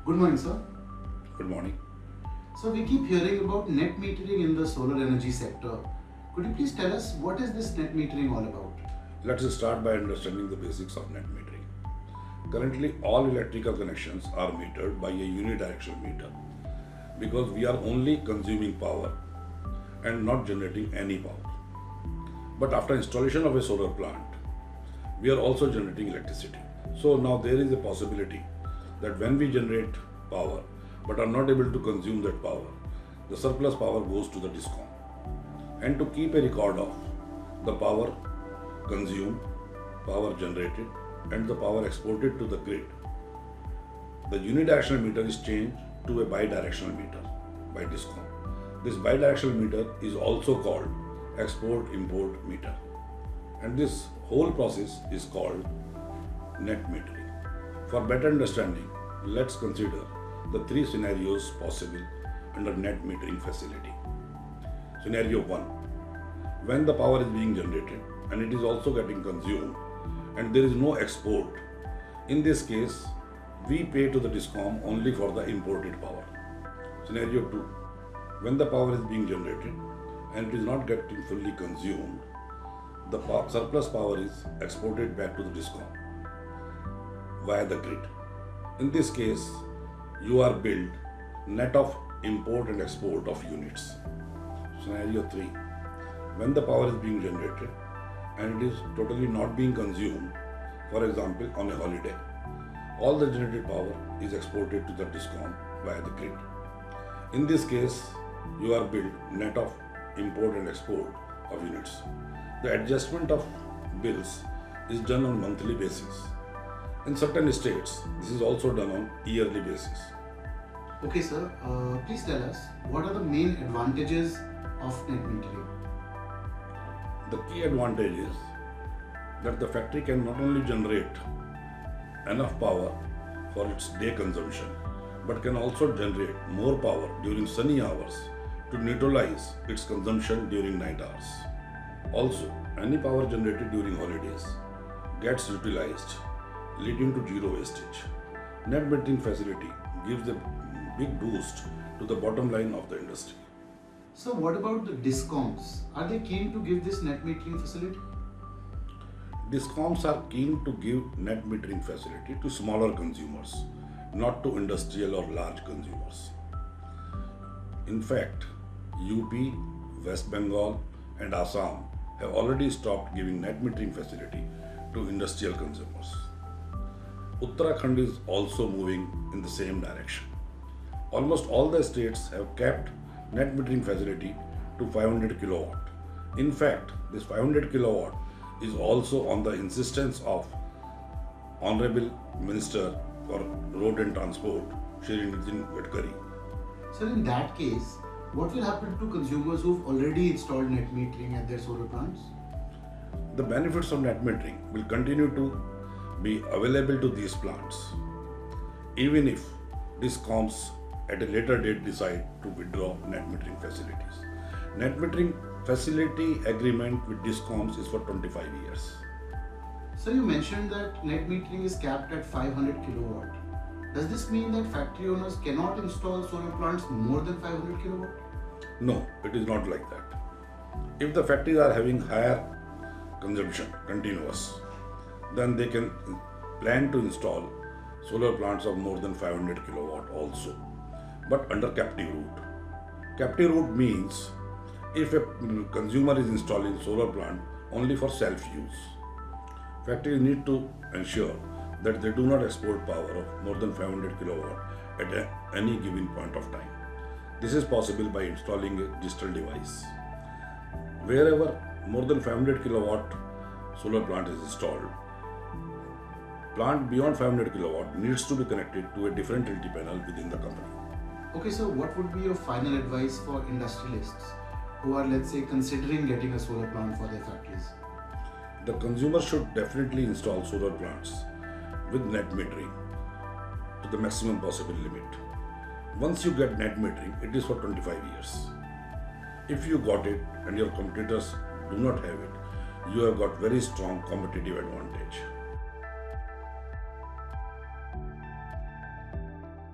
Good morning, sir. Good morning. So we keep hearing about net metering in the solar energy sector. Could you please tell us what is this net metering all about? Let us start by understanding the basics of net metering. Currently, all electrical connections are metered by a unidirectional meter because we are only consuming power and not generating any power. But after installation of a solar plant, we are also generating electricity. So now there is a possibility that when we generate power but are not able to consume that power, the surplus power goes to the DISCOM. And to keep a record of the power consumed, power generated, and the power exported to the grid, the unidirectional meter is changed to a bidirectional meter by DISCOM. This bidirectional meter is also called export-import meter. And this whole process is called net metering. For better understanding, let's consider the three scenarios possible under net metering facility. Scenario 1. When the power is being generated and it is also getting consumed and there is no export, in this case, we pay to the DISCOM only for the imported power. Scenario 2. When the power is being generated and it is not getting fully consumed, the surplus power is exported back to the DISCOM via the grid. In this case, you are billed net of import and export of units. Scenario 3. When the power is being generated and it is totally not being consumed, for example on a holiday, all the generated power is exported to the DISCOM via the grid. In this case, you are billed net of import and export of units. The adjustment of bills is done on monthly basis. In certain states, this is also done on yearly basis. Okay, sir. Please tell us what are the main advantages of net metering? The key advantage is that the factory can not only generate enough power for its day consumption, but can also generate more power during sunny hours to neutralize its consumption during night hours. Also, any power generated during holidays gets utilized, leading to zero wastage. Net metering facility gives a big boost to the bottom line of the industry. So what about the DISCOMs? Are they keen to give this net metering facility? DISCOMs are keen to give net metering facility to smaller consumers, not to industrial or large consumers. In fact, UP, West Bengal and Assam have already stopped giving net metering facility to industrial consumers. Uttarakhand is also moving in the same direction. Almost all the states have kept net metering facility to 500 kilowatt. In fact, this 500 kilowatt is also on the insistence of Honorable Minister for Road and Transport, Shri Nitin Gadkari. So in that case, what will happen to consumers who've already installed net metering at their solar plants? The benefits of net metering will continue to be available to these plants, even if DISCOMs at a later date decide to withdraw net metering facilities. Net metering facility agreement with DISCOMs is for 25 years. So you mentioned that net metering is capped at 500 kilowatt. Does this mean that factory owners cannot install solar plants more than 500 kilowatt? No, it is not like that. If the factories are having higher consumption, continuous, then they can plan to install solar plants of more than 500 kilowatt also, but under captive route. Captive route means if a consumer is installing solar plant only for self-use, factories need to ensure that they do not export power of more than 500 kilowatt at any given point of time. This is possible by installing a digital device. Wherever more than 500 kilowatt solar plant is installed, plant beyond 500 kilowatt needs to be connected to a different LT panel within the company. Okay, so what would be your final advice for industrialists who are, let's say, considering getting a solar plant for their factories? The consumer should definitely install solar plants with net metering to the maximum possible limit. Once you get net metering, it is for 25 years. If you got it and your competitors do not have it, you have got very strong competitive advantage.